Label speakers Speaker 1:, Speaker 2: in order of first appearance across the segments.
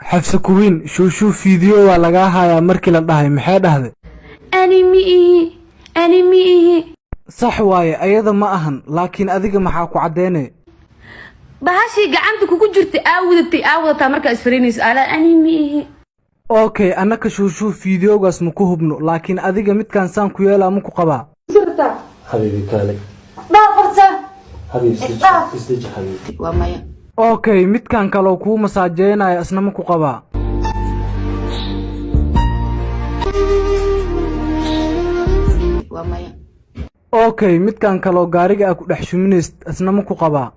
Speaker 1: حفصة كوين شو فيديو ولا جاها مركي للدهي محد هذا
Speaker 2: أنمي
Speaker 1: صح واي أيضا ما أهن لكن أذيك محاكو عديني
Speaker 2: بهاشي قعمتك وكجرت آودتي مركز فرينيس على أنمي
Speaker 1: أوكي أنا كشو فيديو قاسمو كهبنو لكن أذيك مت كان سان كويلا مكو قبا
Speaker 3: حبيبي كالي
Speaker 2: ضافرته
Speaker 3: حبيبي استجي حبيبي
Speaker 2: ومايا
Speaker 1: أوكي مت كان كلو كو مساجينا أسنا مكو قبا
Speaker 2: ومايا
Speaker 1: أوكي مت كان كلو غاريغا أكو دحشومينيست أسنا مكو قبا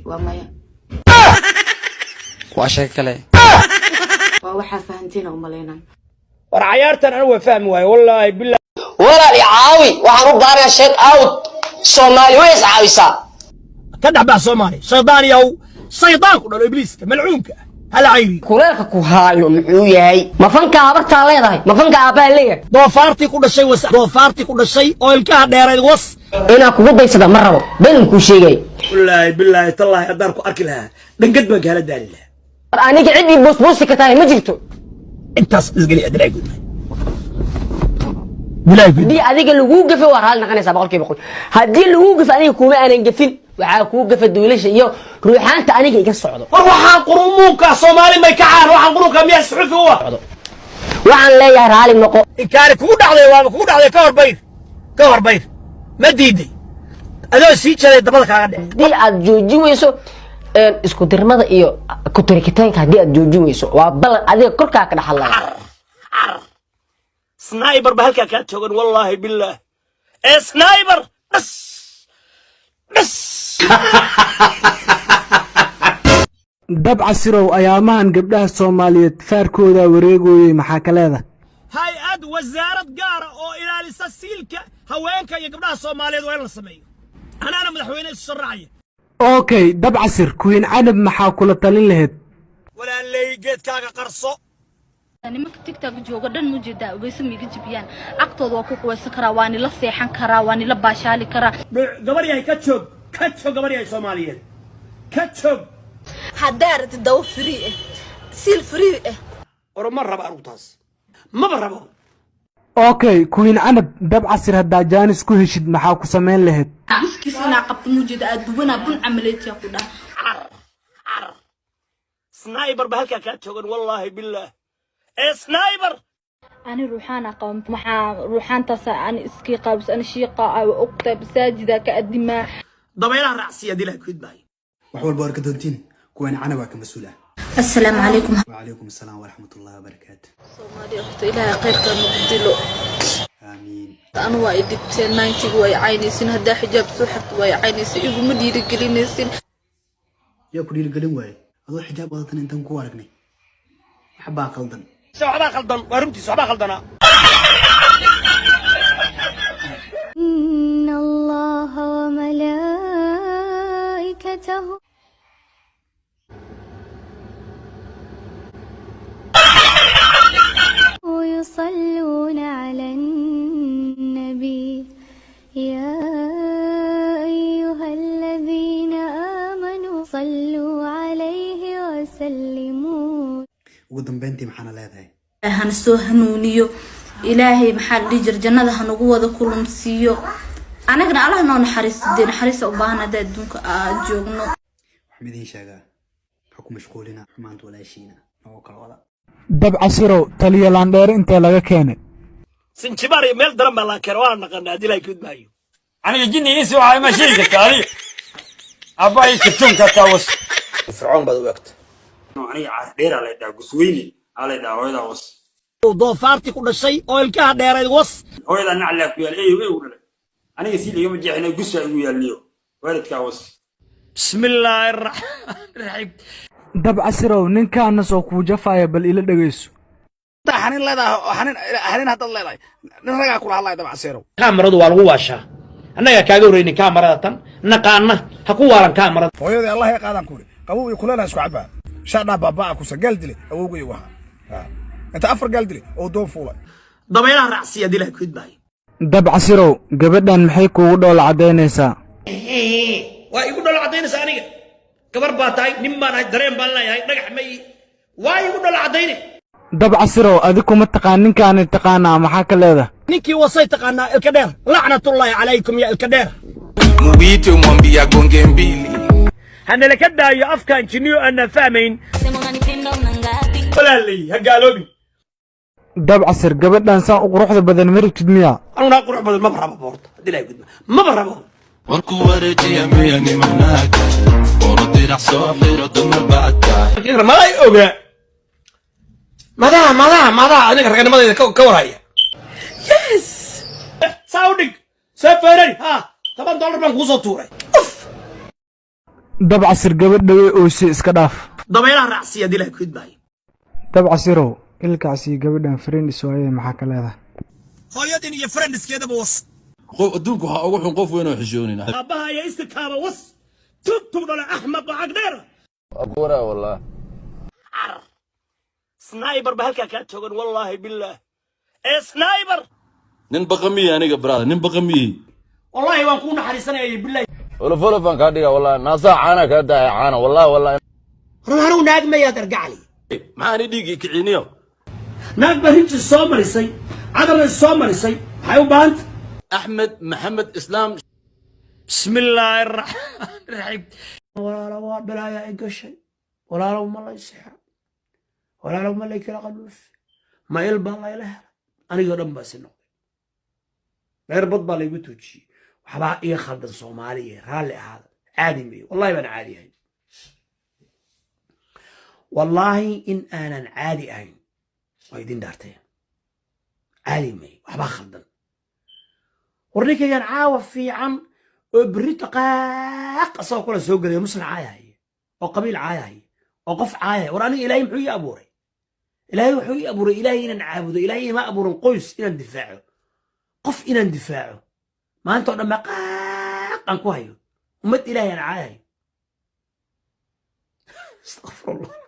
Speaker 2: ومايا
Speaker 4: واشيك كله
Speaker 2: وwaxa fahantina u maleynaa
Speaker 5: war ciyaartan aan fahmi waay wallahi billaah
Speaker 6: wala li caawi waxaan u baaraa sheek out Soomaali way caawisa
Speaker 5: ka dhaxba Soomaali shaydaan ku dhalo ibliiska malcuunka hal ayri
Speaker 6: kuleelka ku haayo muxuu yahay ma fanka habarta leedahay ma fanka aabaa leeyahay
Speaker 5: doofaartii ku dhashay oo ilkaha dheerayd was
Speaker 6: ina kugu daysada ma rabo been ku sheegay
Speaker 5: wallahi billahi tallahi hadaan ku arki lahaa dhangad baan kala daali lahaa
Speaker 6: aniga cid boos ka tahay ma jirto
Speaker 5: intaas isgali adray gud billahi
Speaker 6: di adiga lagu gafay war hal naqanaysa boqolkiiba boqol hadii lagu gafay aniga kuma aanan gafin waxa ku gafa dawladda iyo ruuxaanta aniga iga socdo
Speaker 5: war waxaan qurumuunka Soomaali may ka caan waxaan qurunka miyaa suxufi u
Speaker 6: waxaan leeyahay raali noqo
Speaker 5: inkaari kugu dhacday ka horbayr ma diiday adoo sii jaray dabada kaaga dhig
Speaker 6: di aad joojin weyso isku dirmada iyo ku tirikitaanka hadii aad joojin weyso waa balan adiga korka ka dhaxalay
Speaker 5: sniper ba halka ka toogan wallahi billah sniper bas
Speaker 1: dabca sirow ayaamahan gabdhaha Soomaaliyeed faarkooda wareegoyay maxaa ka leedahay
Speaker 5: hay-ad wasaarad gaar ah oo ilaalisa siilka haweenka iyo gabdhaha Soomaaliyeed waa in la sameeyo anaana madaxweyne isu sharraacay
Speaker 1: okay dabca sir kuwin canab maxaa kula talin lahayd
Speaker 5: walaalay geedkaaga qarso
Speaker 7: nimanka TikTok jooga dhan mujida waysa miga jibiyaan aqtooda waa ku quweysan karaa waani la seexan karaa waani la baashaali karaa
Speaker 5: gabar yahay ka joog gabar yahay Soomaaliyeed ka joog
Speaker 7: hadaarad daw free sil free
Speaker 5: oroma raba arugtaas ma rabo
Speaker 1: okay kuwin canab dabca sir hadaa jaanis ku heshid maxaa ku sameyn lahayd
Speaker 7: iskisina qabto mujida aduwana bun amaleetiya ku dhaa
Speaker 5: sniper ba halka ka toogan wallahi billah sniper
Speaker 7: أنا روحانا قوم روحان تسا أنا إسكي قابس أنا شيقة أو أكتب ساجدة كأدماء
Speaker 5: ضميرها رأسية دي لها كويت باي
Speaker 8: وحول بارك دونتين كوين عنبا كمسؤولة
Speaker 7: السلام عليكم
Speaker 8: وعليكم السلام ورحمة الله وبركاته
Speaker 7: صومالي أخت إلهي خير كان مبدلو
Speaker 8: آمين
Speaker 7: أنا وايد دبتين نايتي واي عيني سين هدا حجاب سوحت واي عيني سين إيقو مدير قليني سين
Speaker 8: يا كليل قلين واي أضو حجاب وضطن انتم كوارقني حبا قلدن
Speaker 5: صعبا خلطن ورمتي صعبا خلطنا
Speaker 9: إن الله وملائكته يصلون على النبي يا أيها الذين آمنوا صلوا عليه وسلموا
Speaker 8: وقدم بنتي محانا لهذا
Speaker 7: هنسو هنونيو إلهي محل ديجر جنة هنقو وذا كلهم سيو أنا قلنا الله نون حريص الدين حريص أبانا دا دونك جوغنو
Speaker 8: حمدين شاقا حكم مشغولنا حمانت ولا شينا نوكل ولا
Speaker 1: dabca sirow taliya laandheer inta laga keenay
Speaker 5: sinjibari meel daran baa la keenay naqana dilay gud maayo
Speaker 10: aniga jinni insi waxa ma sheegi kartaa abay kitunka tawas
Speaker 5: fircoon bad waqt
Speaker 10: aniga dheer la daa gusweyni ala daa hooyada was
Speaker 5: doofaarti ku dhashay oo ilkaha dheerayd was
Speaker 10: hooyada nacla ku yaal ay u dhalay aniga si liga ma jeexina gusa ugu yaaliyo waalidka was
Speaker 5: bismillaahir rahmaanir rahiim
Speaker 1: dabca sirow ninkaana soo ku jafaya bal ila dhageyso
Speaker 5: xanin leedahay xanin hadda leedahay nin raga kula hadlay dabca sirow kaamiradu waa lagu waashaa annaga kaaga wareeyni kaamirada tan naqaana ha ku waalan kaamirada
Speaker 11: hooyada Allah ay qaadan ku qabow iyo kulana isku cabaa shaadna baba ku sagal dile awowgay waxa inta afar gal dile oo doon fuulay
Speaker 5: dabaylaha raacsiya dilay ku idbay
Speaker 1: dabca sirow gabadhan maxay kuugu dhool cadeynaysaa
Speaker 5: ويقول له العدين سانية كبر باتاي نمان هاي درين بالله هاي نجح مي ويقول له العدين
Speaker 1: dab casirow adigu ma taqaan ninkaani taqaanaa maxaa ka leedahay
Speaker 5: نيكي وصيتك أنا الكدير لعنة الله عليكم يا الكدير
Speaker 4: مبيتو mwambia gonge mbili
Speaker 5: أنا لكدا يا أفكان جنيو أنا فاهمين ولا لي هقالوبي
Speaker 1: dab casir gabadhan saan u quruxda badan ma rabtid miyaa
Speaker 5: أنا أقول بدل ما برا بورت دي لا يقول ما برا
Speaker 4: warku wareejiya miyani manaaga orodii dhax soo xiro dumar bacadka
Speaker 5: ما يوجا ماذا أنا كرجال ماذا كورايا يس ساودك سافرين ها طبعا دولار بنك وصلتوري
Speaker 1: dab casir gabadha way ooysay iska dhaaf
Speaker 5: ضميرها رأسية دي لا يكون باي
Speaker 1: dab casirow ilkaasi gabadhan friends waaye maxaa ka leedahay
Speaker 5: هايدين يا فريندز كده بوص
Speaker 4: qof adduunku waxa ugu xun qof weyn oo xishoonina
Speaker 5: أباها يا استكابة وص تكتب على أحمق وعقدير
Speaker 4: abura wallah
Speaker 5: سنايبر بهالكا كاتشوغن والله بالله إيه سنايبر
Speaker 4: nin baqamiye aniga brother nin baqamiye
Speaker 5: والله وانكون حريصنا يا بالله
Speaker 4: wala folofan ka dhiga wallah naasa caana ka daa caana wallah
Speaker 5: روحوا ناقمة يا درقع لي
Speaker 4: maxaan dhigi kiciniyo
Speaker 5: ناقمة هنج الصومريسي عدم الصومريسي هاي بانت
Speaker 4: axmed maxamed islaam
Speaker 5: بسم الله الرحمن الرحيم ولا لو بلا يا إنكشي ولا لو ما الله يسحر ولا لو ما الله يكره قلوف ما يلبى الله يله أنا يقولون بس إنه غير بطبع اللي بتوجي وحبا إيه خالد الصومالية هالي هذا عادي مي والله ما أنا عادي هين والله إن أنا عادي هين ويدين دارتين عادي مي وحبا خالد ورنيك كان عاوف في عن بريتو قاق أصلا كل سوق اللي مسلم عايا هي أو قبيل عايا هي أو قف عايا وراني إلهي محوي أبوري إلهي محوي أبوري إلهي إن نعبده إلهي ما أبور قوس إن ندفاعه قف إن ندفاعه ما أنت لما قاق أنكوهيو ومت إلهي أنا عايا استغفر الله